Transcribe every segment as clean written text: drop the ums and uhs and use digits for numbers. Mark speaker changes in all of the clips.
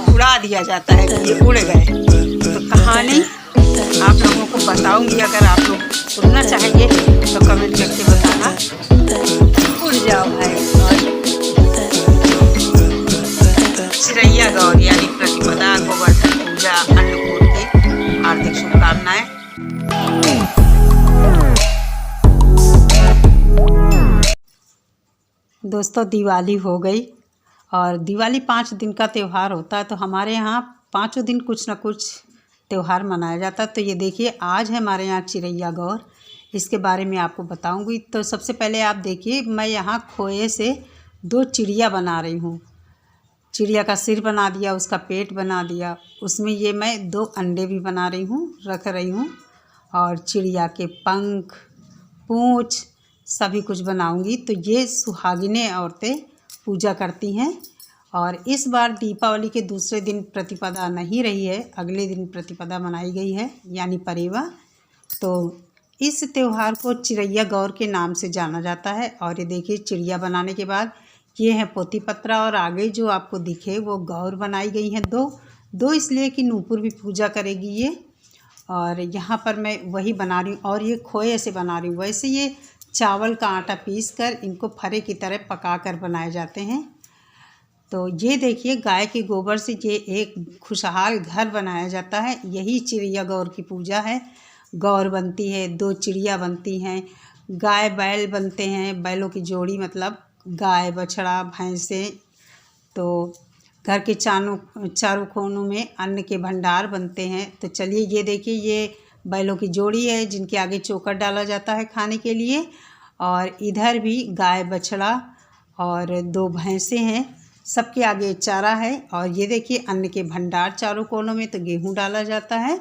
Speaker 1: उड़ा दिया जाता है कि ये उड़ गए। तो कहानी आप लोगों को बताऊंगी, अगर आप लोग सुनना चाहेंगे तो कमेंट करके बताना। उड़ जाओ भाई। चिरैया गौर यानी प्रतिपदा गोवर्धन पूजा अन्नकूट की हार्दिक शुभकामनाएं। दोस्तों, दिवाली हो गई और दिवाली 5 दिन का त्यौहार होता है। तो हमारे यहाँ 5 दिन कुछ ना कुछ त्यौहार मनाया जाता है। तो ये देखिए, आज है हमारे यहाँ चिरैया गौर, इसके बारे में आपको बताऊंगी। तो सबसे पहले आप देखिए, मैं यहाँ खोए से 2 चिड़िया बना रही हूँ। चिड़िया का सिर बना दिया, उसका पेट बना दिया, उसमें ये मैं 2 अंडे भी बना रही हूँ, रख रही हूँ, और चिड़िया के पंख, पूँछ सभी कुछ बनाऊंगी। तो ये सुहागिनें औरतें पूजा करती हैं। और इस बार दीपावली के दूसरे दिन प्रतिपदा नहीं रही है, अगले दिन प्रतिपदा मनाई गई है यानी परेवा। तो इस त्यौहार को चिरैया गौर के नाम से जाना जाता है। और ये देखिए, चिड़िया बनाने के बाद ये है पोती पत्रा, और आगे जो आपको दिखे वो गौर बनाई गई हैं दो इसलिए कि नूपुर भी पूजा करेगी ये। और यहाँ पर मैं वही बना रही हूँ, और ये खोए से बना रही हूँ। वैसे ये चावल का आटा पीस कर इनको फरे की तरह पका कर बनाए जाते हैं। तो ये देखिए, गाय के गोबर से ये एक खुशहाल घर बनाया जाता है। यही चिड़िया गौर की पूजा है। गौर बनती है, 2 चिड़िया बनती हैं, गाय बैल बनते हैं, बैलों की जोड़ी, मतलब गाय बछड़ा भैंसें। तो घर के चारों कोनों में अन्न के भंडार बनते हैं। तो चलिए, ये देखिए, ये बैलों की जोड़ी है जिनके आगे चोकर डाला जाता है खाने के लिए। और इधर भी गाय बछड़ा और 2 भैंसें हैं, सबके आगे चारा है। और ये देखिए, अन्न के भंडार चारों कोनों में, तो गेहूं डाला जाता है।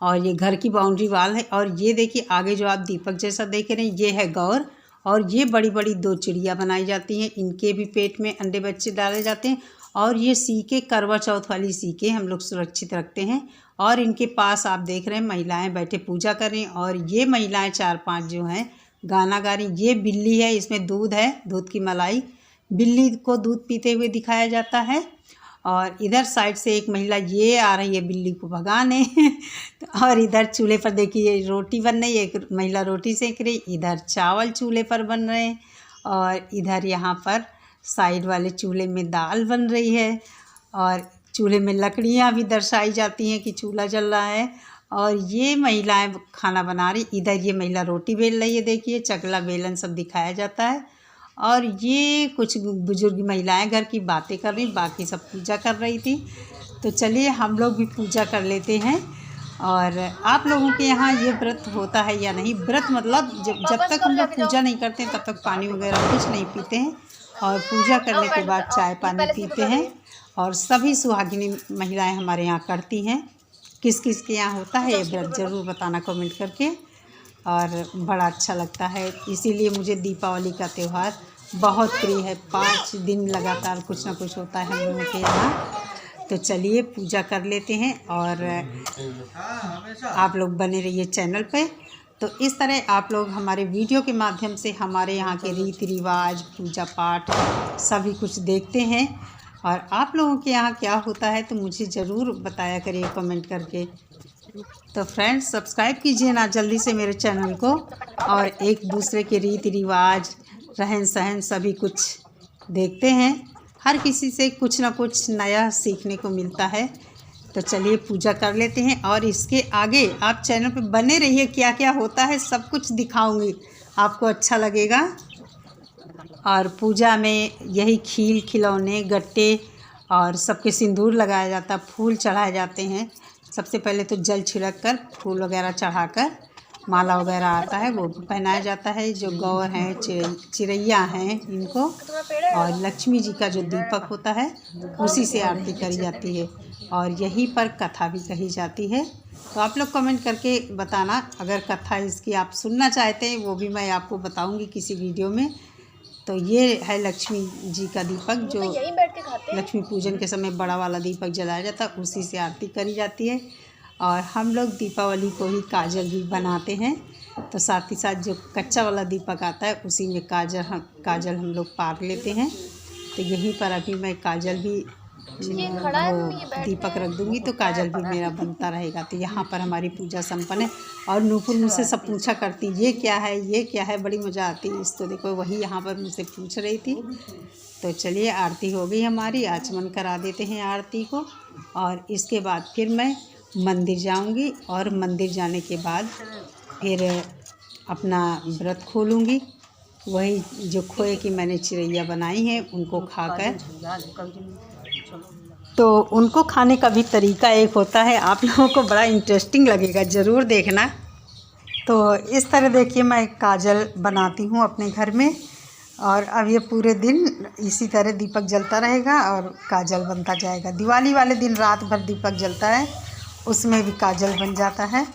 Speaker 1: और ये घर की बाउंड्री वाल है। और ये देखिए, आगे जो आप दीपक जैसा देख रहे हैं, ये है गौर। और ये बड़ी बड़ी 2 चिड़िया बनाई जाती हैं, इनके भी पेट में अंडे बच्चे डाले जाते हैं। और ये सीके, करवा चौथ वाली सीके हम लोग सुरक्षित रखते हैं। और इनके पास आप देख रहे हैं महिलाएं बैठे पूजा कर रही हैं। और ये महिलाएं 4-5 जो हैं गाना गा रही। ये बिल्ली है, इसमें दूध है, दूध की मलाई, बिल्ली को दूध पीते हुए दिखाया जाता है। और इधर साइड से एक महिला ये आ रही है बिल्ली को भगाने। और इधर चूल्हे पर देखिए रोटी बन रही है, एक महिला रोटी सेक रही, इधर चावल चूल्हे पर बन रहे हैं। और इधर यहाँ पर साइड वाले चूल्हे में दाल बन रही है। और चूल्हे में लकड़ियाँ भी दर्शाई जाती हैं कि चूल्हा जल रहा है। और ये महिलाएं खाना बना रही, इधर ये महिला रोटी बेल रही है, देखिए चकला बेलन सब दिखाया जाता है। और ये कुछ बुजुर्ग महिलाएं घर की बातें कर रही, बाकी सब पूजा कर रही थी। तो चलिए, हम लोग भी पूजा कर लेते हैं। और आप लोगों के यहाँ ये व्रत होता है या नहीं? व्रत मतलब जब तक हम लोग पूजा नहीं करते तब तक पानी वगैरह कुछ नहीं पीते हैं, और पूजा करने के बाद चाय पानी पीते हैं। और सभी सुहागिनी महिलाएं हमारे यहाँ करती हैं। किस किस के यहाँ होता है ये व्रत, ज़रूर बताना कमेंट करके। और बड़ा अच्छा लगता है, इसीलिए मुझे दीपावली का त्यौहार बहुत प्रिय है। 5 दिन लगातार कुछ ना कुछ होता है हम लोगों के यहाँ। तो चलिए, पूजा कर लेते हैं। और आप लोग बने रहिए चैनल पे। तो इस तरह आप लोग हमारे वीडियो के माध्यम से हमारे यहाँ के रीति रिवाज, पूजा पाठ सभी कुछ देखते हैं। और आप लोगों के यहाँ क्या होता है तो मुझे ज़रूर बताया करिए कमेंट करके। तो फ्रेंड्स, सब्सक्राइब कीजिए ना जल्दी से मेरे चैनल को। और एक दूसरे के रीति रिवाज, रहन सहन सभी कुछ देखते हैं। हर किसी से कुछ ना कुछ नया सीखने को मिलता है। तो चलिए, पूजा कर लेते हैं। और इसके आगे आप चैनल पे बने रहिए, क्या क्या होता है सब कुछ दिखाऊंगी, आपको अच्छा लगेगा। और पूजा में यही खील, खिलौने, गट्टे और सबके सिंदूर लगाया जाता है, फूल चढ़ाए जाते हैं। सबसे पहले तो जल छिड़क कर, फूल वगैरह चढ़ाकर, माला वगैरह आता है वो पहनाया जाता है। जो गौर हैं, चिड़ैया हैं इनको, और लक्ष्मी जी का जो दीपक होता है उसी से आरती करी जाती है। और यहीं पर कथा भी कही जाती है। तो आप लोग कमेंट करके बताना, अगर कथा इसकी आप सुनना चाहते हैं वो भी मैं आपको बताऊंगी किसी वीडियो में। तो ये है लक्ष्मी जी का दीपक, जो लक्ष्मी पूजन के समय बड़ा वाला दीपक जलाया जाता है, उसी से आरती करी जाती है। और हम लोग दीपावली को ही काजल भी बनाते हैं। तो साथ ही साथ जो कच्चा वाला दीपक आता है उसी में काजल हम लोग पार लेते हैं। तो यहीं पर अभी मैं काजल भी वो दीपक रख दूँगी तो काजल भी मेरा बनता रहेगा। तो यहाँ पर हमारी पूजा संपन्न है। और नूपुर मुझसे सब पूछा करती ये क्या है, ये क्या है, बड़ी मज़ा आती है इसको। देखो वही यहाँ पर मुझसे पूछ रही थी। तो चलिए आरती हो गई हमारी, आचमन करा देते हैं आरती को। और इसके बाद फिर मैं मंदिर जाऊँगी और मंदिर जाने के बाद फिर अपना व्रत खोलूँगी। वही जो खोए की मैंने चिरैया बनाई है उनको खाकर, तो उनको खाने का भी तरीका एक होता है, आप लोगों को बड़ा इंटरेस्टिंग लगेगा, ज़रूर देखना। तो इस तरह देखिए मैं काजल बनाती हूँ अपने घर में। और अब ये पूरे दिन इसी तरह दीपक जलता रहेगा और काजल बनता जाएगा। दिवाली वाले दिन रात भर दीपक जलता है, उसमें भी काजल बन जाता है।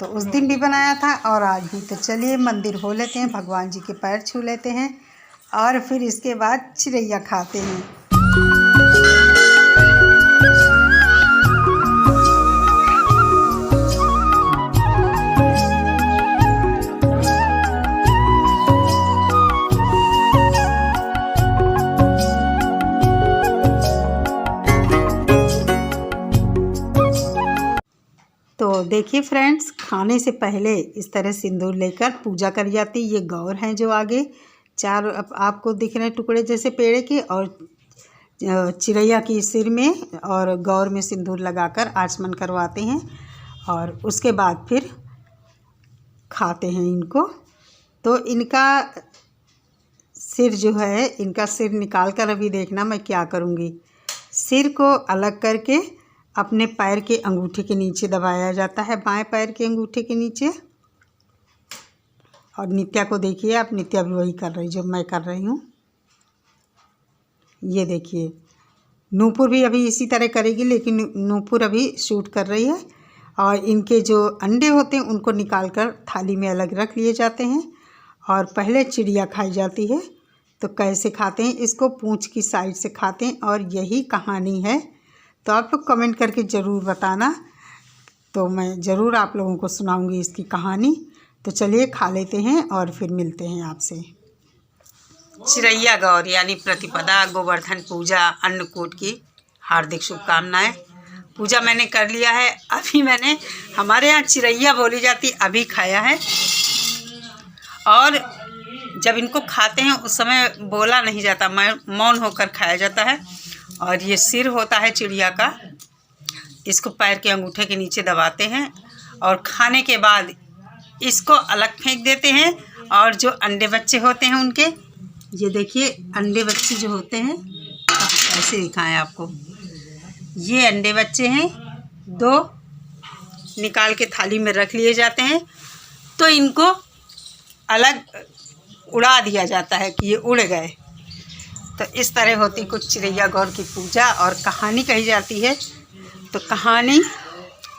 Speaker 1: तो उस दिन भी बनाया था और आज भी। तो चलिए मंदिर हो लेते हैं, भगवान जी के पैर छू लेते हैं और फिर इसके बाद चिरैया खाते हैं। तो देखिए फ्रेंड्स, खाने से पहले इस तरह सिंदूर लेकर पूजा कर जाती। ये गौर हैं जो आगे 4 आपको दिख रहे हैं टुकड़े जैसे पेड़ के, और चिरैया की सिर में और गौर में सिंदूर लगाकर आचमन करवाते हैं। और उसके बाद फिर खाते हैं इनको। तो इनका सिर जो है, इनका सिर निकाल कर अभी देखना मैं क्या करूँगी। सिर को अलग करके अपने पैर के अंगूठे के नीचे दबाया जाता है, बाएं पैर के अंगूठे के नीचे। और नित्या को देखिए आप, नित्या भी वही कर रही जो मैं कर रही हूँ। ये देखिए नूपुर भी अभी इसी तरह करेगी, लेकिन नूपुर अभी शूट कर रही है। और इनके जो अंडे होते हैं उनको निकाल कर थाली में अलग रख लिए जाते हैं और पहले चिड़िया खाई जाती है। तो कैसे खाते हैं इसको, पूंछ की साइड से खाते हैं और यही कहानी है। तो आप लोग कमेंट करके ज़रूर बताना, तो मैं ज़रूर आप लोगों को सुनाऊंगी इसकी कहानी। तो चलिए खा लेते हैं और फिर मिलते हैं आपसे। चिरैया गौर यानी प्रतिपदा गोवर्धन पूजा अन्नकूट की हार्दिक शुभकामनाएं। पूजा मैंने कर लिया है। अभी मैंने, हमारे यहाँ चिरैया बोली जाती, अभी खाया है। और जब इनको खाते हैं उस समय बोला नहीं जाता, मौन होकर खाया जाता है। और ये सिर होता है चिड़िया का, इसको पैर के अंगूठे के नीचे दबाते हैं और खाने के बाद इसको अलग फेंक देते हैं। और जो अंडे बच्चे होते हैं उनके, ये देखिए अंडे बच्चे जो होते हैं, कैसे दिखाएं आपको, ये अंडे बच्चे हैं 2, निकाल के थाली में रख लिए जाते हैं। तो इनको अलग उड़ा दिया जाता है कि ये उड़ गए। तो इस तरह होती कुछ चिरैया गौर की पूजा और कहानी कही जाती है। तो कहानी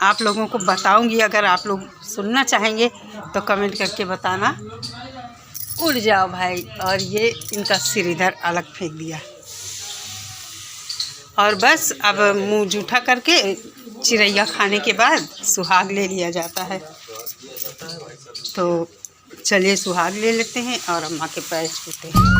Speaker 1: आप लोगों को बताऊंगी, अगर आप लोग सुनना चाहेंगे तो कमेंट करके बताना। उड़ जाओ भाई। और ये इनका सिर इधर अलग फेंक दिया और बस अब मुंह जूठा करके चिरैया खाने के बाद सुहाग ले लिया जाता है। तो चलिए सुहाग ले लेते हैं और अम्मा के पैर छूते हैं।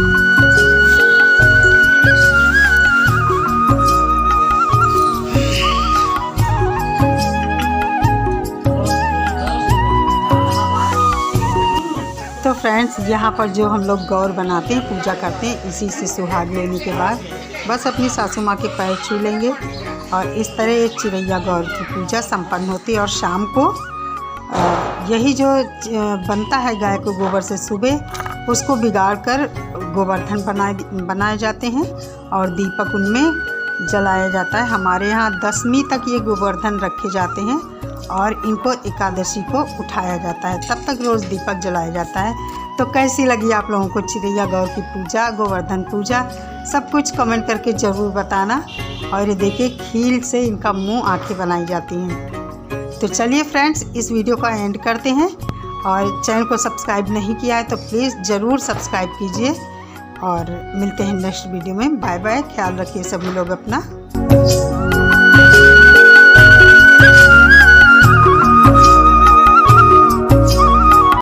Speaker 1: तो फ्रेंड्स, यहाँ पर जो हम लोग गौर बनाते हैं, पूजा करते हैं, इसी से सुहाग लेने के बाद बस अपनी सासू माँ के पैर छू लेंगे। और इस तरह एक चिरैया गौर की पूजा संपन्न होती है। और शाम को यही जो बनता है गाय को गोबर से, सुबह उसको बिगाड़ कर गोवर्धन बनाए जाते हैं और दीपक उनमें जलाया जाता है। हमारे यहाँ 10वीं तक ये गोवर्धन रखे जाते हैं और इनको एकादशी को उठाया जाता है, तब तक रोज़ दीपक जलाया जाता है। तो कैसी लगी आप लोगों को चिरैया गौर की पूजा, गोवर्धन पूजा, सब कुछ कमेंट करके ज़रूर बताना। और ये देखिए खील से इनका मुंह, आंखें बनाई जाती हैं। तो चलिए फ्रेंड्स, इस वीडियो का एंड करते हैं। और चैनल को सब्सक्राइब नहीं किया है तो प्लीज़ ज़रूर सब्सक्राइब कीजिए। और मिलते हैं नेक्स्ट वीडियो में। बाय बाय, ख्याल रखिए सभी लोग अपना।